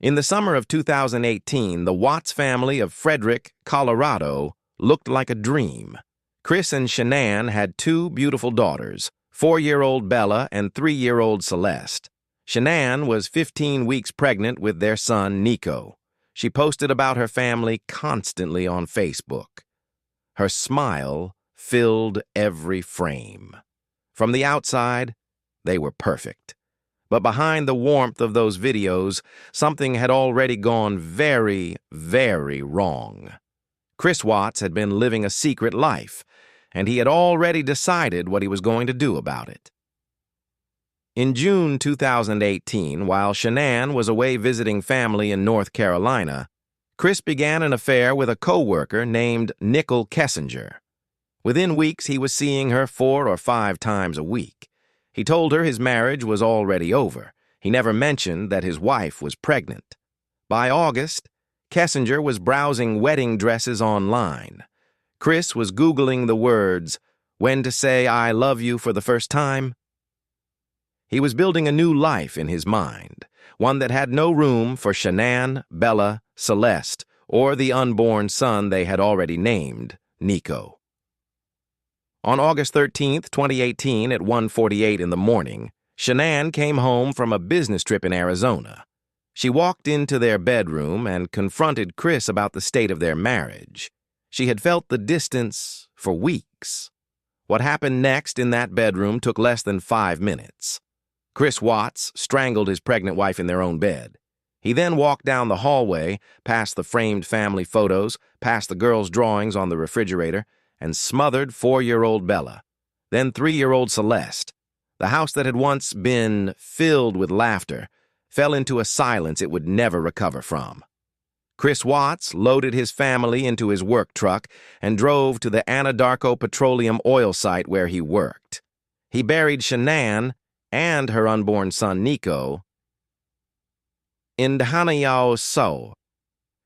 In the summer of 2018, the Watts family of Frederick, Colorado, looked like a dream. Chris and Shanann had two beautiful daughters, 4-year-old Bella and 3-year-old Celeste. Shanann was 15 weeks pregnant with their son, Nico. She posted about her family constantly on Facebook. Her smile filled every frame. From the outside, they were perfect. But behind the warmth of those videos, something had already gone very, very wrong. Chris Watts had been living a secret life, and he had already decided what he was going to do about it. In June 2018, while Shanann was away visiting family in North Carolina, Chris began an affair with a co-worker named Nicole Kessinger. Within weeks, he was seeing her 4 or 5 times a week. He told her his marriage was already over. He never mentioned that his wife was pregnant. By August, Kessinger was browsing wedding dresses online. Chris was Googling the words, "When to say I love you for the first time?" He was building a new life in his mind, one that had no room for Shanann, Bella, Celeste, or the unborn son they had already named, Nico. On August 13, 2018, at 1:48 in the morning, Shanann came home from a business trip in Arizona. She walked into their bedroom and confronted Chris about the state of their marriage. She had felt the distance for weeks. What happened next in that bedroom took less than 5 minutes. Chris Watts strangled his pregnant wife in their own bed. He then walked down the hallway, past the framed family photos, past the girls' drawings on the refrigerator, and smothered 4-year-old Bella, then 3-year-old Celeste. The house that had once been filled with laughter fell into a silence it would never recover from. Chris Watts loaded his family into his work truck and drove to the Anadarko petroleum oil site where he worked. He buried Shanann and her unborn son Nico in Hanayao So.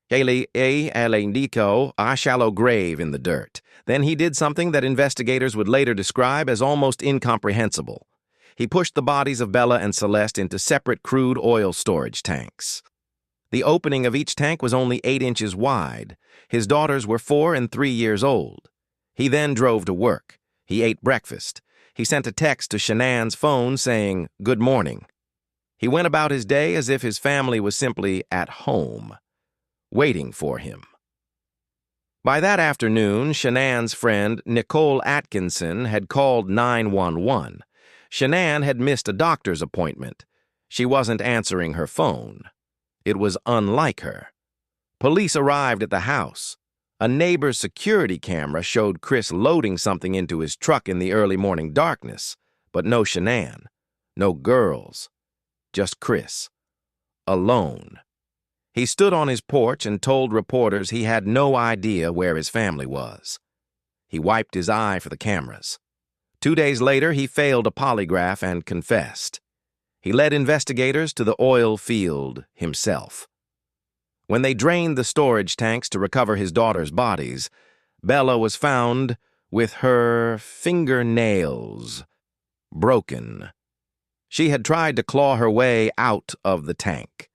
Nico, a shallow grave in the dirt. Then he did something that investigators would later describe as almost incomprehensible. He pushed the bodies of Bella and Celeste into separate crude oil storage tanks. The opening of each tank was only 8 inches wide. His daughters were 4 and 3 years old. He then drove to work. He ate breakfast. He sent a text to Shanann's phone saying, "Good morning." He went about his day as if his family was simply at home, waiting for him. By that afternoon, Shanann's friend, Nicole Atkinson, had called 911. Shanann had missed a doctor's appointment. She wasn't answering her phone. It was unlike her. Police arrived at the house. A neighbor's security camera showed Chris loading something into his truck in the early morning darkness, but no Shanann, no girls, just Chris, alone. He stood on his porch and told reporters he had no idea where his family was. He wiped his eye for the cameras. 2 days later, he failed a polygraph and confessed. He led investigators to the oil field himself. When they drained the storage tanks to recover his daughters' bodies, Bella was found with her fingernails broken. She had tried to claw her way out of the tank.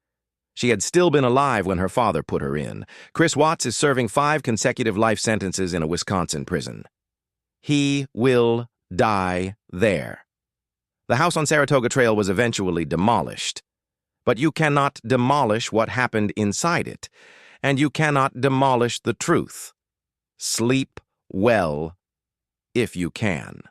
She had still been alive when her father put her in. Chris Watts is serving 5 consecutive life sentences in a Wisconsin prison. He will die there. The house on Saratoga Trail was eventually demolished. But you cannot demolish what happened inside it, and you cannot demolish the truth. Sleep well if you can.